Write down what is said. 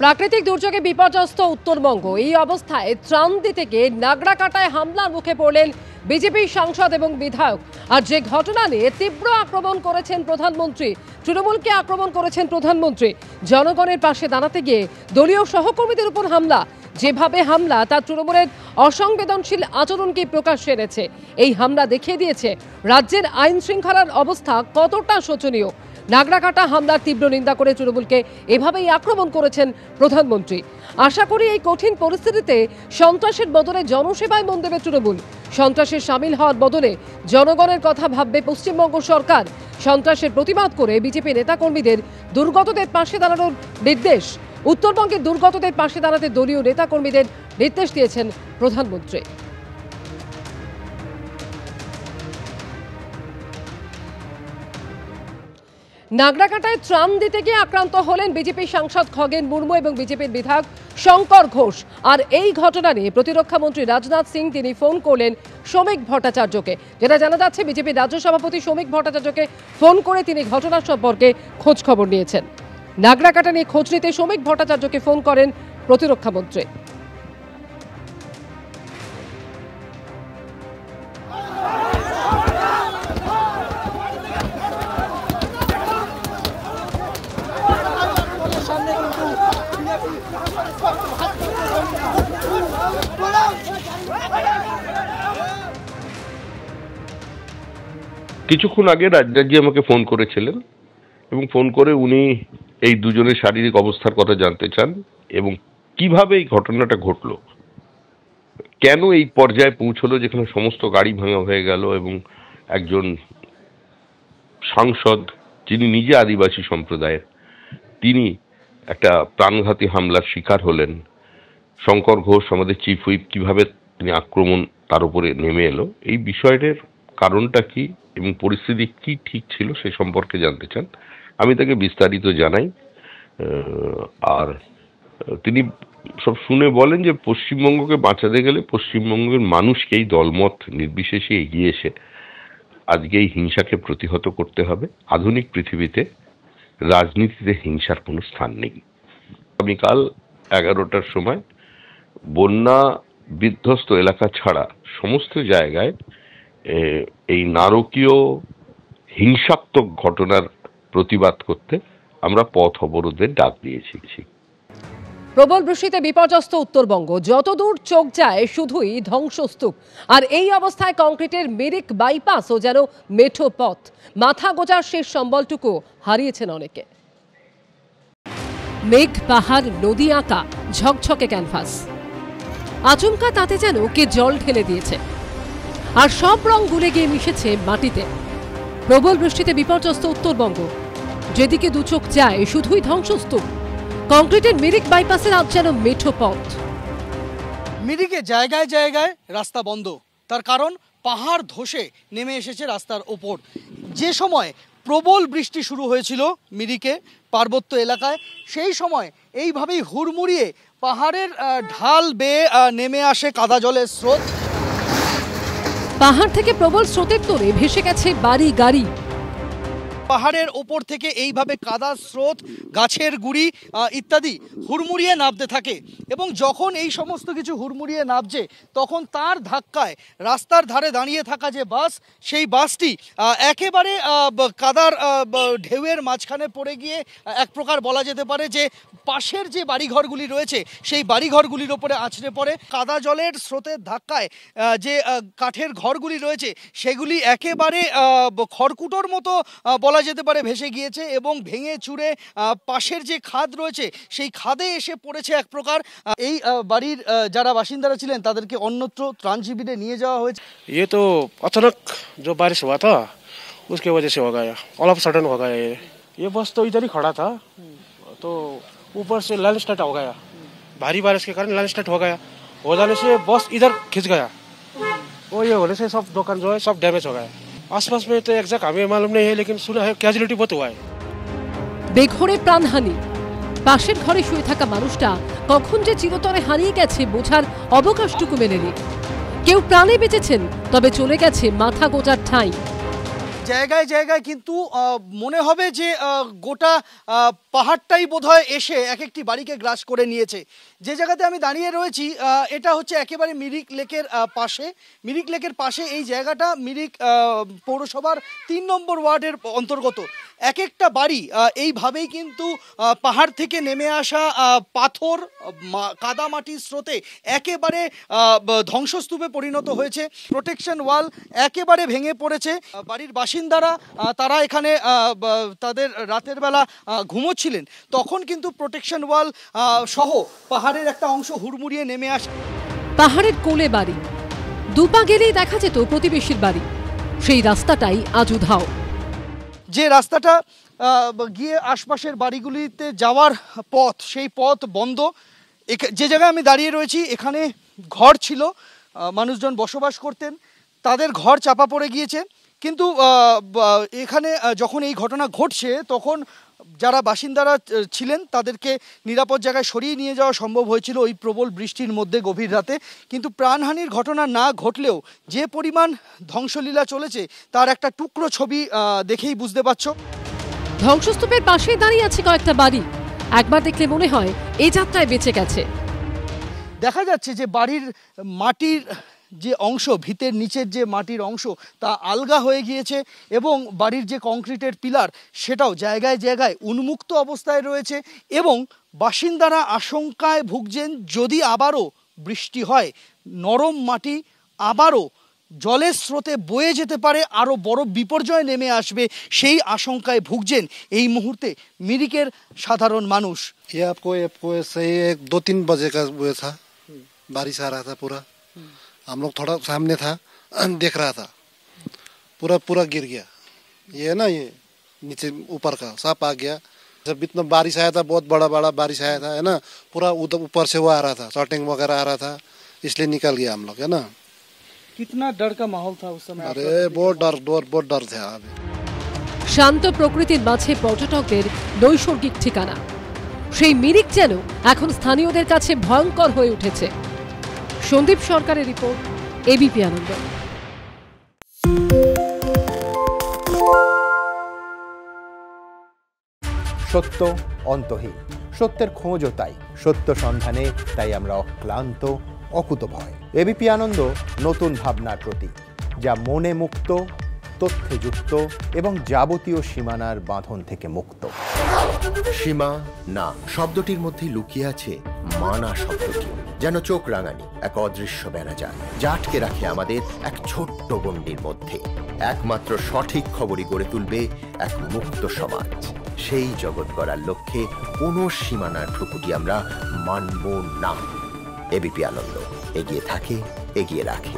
প্রাকৃতিক দুর্যোগে বিপর্যস্ত উত্তরবঙ্গ। এই অবস্থায় ত্রাণ দিতে গিয়ে নাগড়াকাটায় হামলার মুখে পড়লেন বিজেপি সাংসদ এবং বিধায়ক। আর যে ঘটনা নিয়ে তীব্র আক্রমণ করেছেন প্রধানমন্ত্রী, তৃণমূলকে আক্রমণ করেছেন প্রধানমন্ত্রী। জনগণের পাশে দাঁড়াতে গিয়ে দলীয় সহকর্মীদের উপর হামলা, যেভাবে হামলা তা তৃণমূলের অসংবেদনশীল আচরণকে প্রকাশ্যে এনেছে। এই হামলা দেখিয়ে দিয়েছে রাজ্যের আইন শৃঙ্খলার অবস্থা কতটা শোচনীয়। নাগড়াকাটা হামলার তীব্র নিন্দা করে তৃণমূলকে এভাবেই আক্রমণ করেছেন প্রধানমন্ত্রী। আশা করি এই কঠিন পরিস্থিতিতে সন্ত্রাসের বদলে জনসেবায় মন দেবে তৃণমূল। সন্ত্রাসে সামিল হওয়ার বদলে জনগণের কথা ভাববে পশ্চিমবঙ্গ সরকার। সন্ত্রাসের প্রতিবাদ করে বিজেপি নেতাকর্মীদের দুর্গতদের পাশে দাঁড়ানোর নির্দেশ। উত্তরবঙ্গের দুর্গতদের পাশে দাঁড়াতে দলীয় নেতাকর্মীদের নির্দেশ দিয়েছেন প্রধানমন্ত্রী। নাগড়াকাটায় ত্রাণ দিতে গিয়ে আক্রান্ত হলেন বিজেপি সাংসদ খগেন মুর্মু এবং বিজেপির বিধায়ক শঙ্কর ঘোষ। আর এই ঘটনা নিয়ে প্রতিরক্ষা মন্ত্রী রাজনাথ সিং তিনি ফোন করলেন শ্রমিক ভট্টাচার্যকে। যেটা জানা যাচ্ছে, বিজেপির রাজ্য সভাপতি শ্রমিক ভট্টাচার্যকে ফোন করে তিনি ঘটনার সম্পর্কে খোঁজ খবর নিয়েছেন। নাগড়াকাটা নিয়ে খোঁজ নিতে শ্রমিক ভট্টাচার্যকে ফোন করেন প্রতিরক্ষা মন্ত্রী। কিছুক্ষণ আগে রাজনাথজি আমাকে ফোন করেছিলেন এবং ফোন করে উনি এই দুজনের শারীরিক অবস্থার কথা জানতে চান এবং কিভাবে এই ঘটনাটা ঘটলো, কেন এই পর্যায়ে পৌঁছলো যেখানে সমস্ত গাড়ি ভাঙা হয়ে গেল এবং একজন সাংসদ যিনি নিজে আদিবাসী সম্প্রদায়ের তিনি একটা প্রাণঘাতী হামলার শিকার হলেন। শঙ্কর ঘোষ আমাদের চিফ হুইপ কিভাবে তিনি আক্রমণ তার উপরে নেমে এলো, এই বিষয়টার কারণটা কি এবং পরিস্থিতি কি ঠিক ছিল সে সম্পর্কে জানতে চান। আমি তাকে বিস্তারিত জানাই। আর তিনি সব শুনে বলেন যে পশ্চিমবঙ্গকে বাঁচাতে গেলে পশ্চিমবঙ্গের মানুষকেই দলমত নির্বিশেষে এগিয়ে এসে আজকে এই হিংসাকে প্রতিহত করতে হবে। আধুনিক পৃথিবীতে রাজনীতিতে হিংসার কোনো স্থান নেই। আগামীকাল 11টার সময় বন্যা বিধ্বস্ত এলাকা ছাড়া সমস্ত জায়গায় এই নারকীয় হিংসাত্মক ঘটনার প্রতিবাদ করতে আমরা পথ অবরোধের ডাক দিয়েছি। প্রবল বৃষ্টিতে বিপর্যস্ত উত্তরবঙ্গ, যতদূর চোখ যায় শুধুই ধ্বংসস্তূপ। আর এই অবস্থায় কংক্রিটের মিরিক বাইপাসও যেন মেঠো পথ। মাথা গোজার শেষ সম্বলটুকু হারিয়েছেন অনেকে। মেঘ, পাহাড়, নদী আঁকা ঝকঝকে ক্যানভাস, আচমকা তাতে যেন কে জল ঢেলে দিয়েছে। আর সব রং গুলে গিয়ে মিশেছে মাটিতে। প্রবল বৃষ্টিতে বিপর্যস্ত উত্তরবঙ্গ, যেদিকে দু চোখ যায় শুধুই ধ্বংসস্তূপ। কংক্রিটের মিরিক বাইপাসের আজ যেন মেঠো পথ। মিরিকে জায়গায় জায়গায় রাস্তা বন্ধ, তার কারণ পাহাড় ধসে নেমে এসেছে রাস্তার ওপর। যে সময় প্রবল বৃষ্টি শুরু হয়েছিল মিরিকে পার্বত্য এলাকায়, সেই সময় এইভাবেই হুড়মুড়িয়ে পাহাড়ের ঢাল বেয়ে নেমে আসে কাদা জলের স্রোত। পাহাড় থেকে প্রবল স্রোতের তোড়ে ভেসে গেছে বাড়ি গাড়ি। পাহাড়ের ওপর থেকে এইভাবে কাদা স্রোত, গাছের গুড়ি ইত্যাদি হুড়মুড়িয়ে নামতে থাকে এবং যখন এই সমস্ত কিছু হুড়মুড়িয়ে নামছে তখন তার ধাক্কায় রাস্তার ধারে দাঁড়িয়ে থাকা যে বাস, সেই বাসটি একেবারে কাদার ঢেউয়ের মাঝখানে পড়ে গিয়ে এক প্রকার বলা যেতে পারে যে পাশের যে বাড়িঘরগুলি রয়েছে সেই বাড়িঘরগুলির ওপরে আছড়ে পড়ে। কাদা জলের স্রোতের ধাক্কায় যে কাঠের ঘরগুলি রয়েছে সেগুলি একেবারে খড়কুটোর মতো বলা যেতে পারে ভেসে গিয়েছে এবং ভেঙে চুরে পাশের যে খাদ রয়েছে সেই খাদে এসে পড়েছে এক প্রকার। এই বাড়ির যারা বাসিন্দারা ছিলেন তাদেরকে অন্যত্র ত্রাণ শিবিরে নিয়ে যাওয়া হয়েছে। ये तो अचानक जो बारिश हुआ था उसके वजह से हो गया, ऑल ऑफ सडन हो गया। ये बस तो इधर ही खड़ा था तो ऊपर से लैंडस्लाइड हो गया, भारी बारिश के कारण लैंडस्लाइड हो गया। हो जाने से बस इधर खिंच गया और ये होने से सब दुकान जो है सब डैमेज हो गया। आसपास में तो एग्जैक्ट हमें मालूम नहीं है, लेकिन सुना है कैजुअलिटी बहुत हुआ है। বেঘোরে প্রাণহানি। পাশের ঘরে শুয়ে থাকা মানুষটা কখন যে চিরতরে হারিয়ে গেছে বোঝার অবকাশটুকু মেলেনি। কেউ প্রাণে বেঁচেছেন, তবে চলে গেছে মাথা গোজার ঠাঁই। জায়গায় জায়গায় কিন্তু মনে হবে যে গোটা পাহাড়টাই বোধহয় এসে এক একটি বাড়িকে গ্রাস করে নিয়েছে। যে জায়গাতে আমি দাঁড়িয়ে রয়েছি এটা হচ্ছে একেবারে মিরিক লেকের পাশে। মিরিক লেকের পাশে এই জায়গাটা মিরিক পৌরসভার 3 নম্বর ওয়ার্ডের অন্তর্গত। এক একটা বাড়ি এইভাবেই কিন্তু পাহাড় থেকে নেমে আসা পাথর কাদামাটির স্রোতে একেবারে ধ্বংসস্তূপে পরিণত হয়েছে। প্রোটেকশন ওয়াল একেবারে ভেঙে পড়েছে। বাড়ির বাসিন্দারা তারা এখানে তাদের রাতের বেলা ঘুমোচ্ছিলেন, তখন কিন্তু প্রোটেকশন ওয়াল সহ পাহাড়ের একটা অংশ হুড়মুড়িয়ে নেমে আসে। পাহাড়ের কোলে বাড়ি, দুপা গেলেই দেখা যেত প্রতিবেশীর বাড়ি, সেই রাস্তাটাই আজ উধাও। যে রাস্তাটা গিয়ে আশপাশের বাড়িগুলিতে যাওয়ার পথ, সেই পথ বন্ধ। যে জায়গায় আমি দাঁড়িয়ে রয়েছি এখানে ঘর ছিল, মানুষজন বসবাস করতেন, তাদের ঘর চাপা পড়ে গিয়েছে। কিন্তু এখানে যখন এই ঘটনা ঘটছে তখন যারা বাসিন্দারা ছিলেন তাদেরকে নিরাপদ জায়গায় সরিয়ে নিয়ে যাওয়া সম্ভব হয়েছিল ওই প্রবল বৃষ্টির মধ্যে গভীর রাতে। কিন্তু প্রাণহানির ঘটনা না ঘটলেও যে পরিমাণ ধ্বংসলীলা চলেছে তার একটা টুকরো ছবি দেখেই বুঝতে পারছো। ধ্বংসস্তূপের পাশেই দাঁড়িয়ে আছে কয়েকটা বাড়ি, একবার দেখলে মনে হয় এই যাত্রায় বেঁচে গেছে। দেখা যাচ্ছে যে বাড়ির মাটির যে অংশ, ভিতের নিচের যে মাটির অংশ তা আলগা হয়ে গিয়েছে এবং বাড়ির যে কংক্রিটের পিলার সেটাও জায়গায় জায়গায় উন্মুক্ত অবস্থায় রয়েছে এবং বাসিন্দারা আশঙ্কায় ভুগছেন যদি আবারও বৃষ্টি হয়, নরম মাটি আবারও জলের স্রোতে বয়ে যেতে পারে, আরও বড় বিপর্যয় নেমে আসবে, সেই আশঙ্কায় ভুগছেন এই মুহূর্তে মিরিকের সাধারণ মানুষ। ये आपको सही 2-3 बजे का वो था, बारिश आ रहा था पूरा। हम लोग थोड़ा सामने था, देख रहा था, पूरा गिर गया। ये है ना, ये नीचे ऊपर का सब आ गया। जब इतना बारिश आया था, बहुत बड़ा बारिश आया था, है ना, पूरा ऊपर से वो आ रहा था, शॉटिंग वगैरह आ रहा था, इसलिए निकल गया हम लोग, है ना। कितना डर का माहौल था उस समय? अरे बहुत डर था। শান্ত প্রকৃতির মাঝে পর্যটকদের নৈসর্গিক ঠিকানা, সেই মিরিক যেন এখন স্থানীয়দের কাছে ভয়ঙ্কর হয়ে উঠেছে। সন্দীপ সরকারের রিপোর্ট, এবিপি আনন্দ। সত্য অন্তহীন, সত্যের খোঁজও তাই, সত্য সন্ধানে তাই আমরা অক্লান্ত, অকুতভয়। এবিপি আনন্দ নতুন ভাবনার প্রতীক, যা মনে মুক্ত, তথ্যে যুক্ত এবং যাবতীয় সীমানার বাঁধন থেকে মুক্ত। সীমা না শব্দটির মধ্যে লুকিয়ে আছে মানা শব্দটি, যেন চোখ রাঙানি এক অদৃশ্য বেড়াজাল, যা আটকে রাখে আমাদের এক ছোট্ট গণ্ডির মধ্যে। একমাত্র সঠিক খবরই গড়ে তুলবে এক মুক্ত সমাজ। সেই জগৎ গড়ার লক্ষ্যে কোনো সীমানার ঠুকুটি আমরা মানব না। এবিপি আনন্দ এগিয়ে থাকে, এগিয়ে রাখে।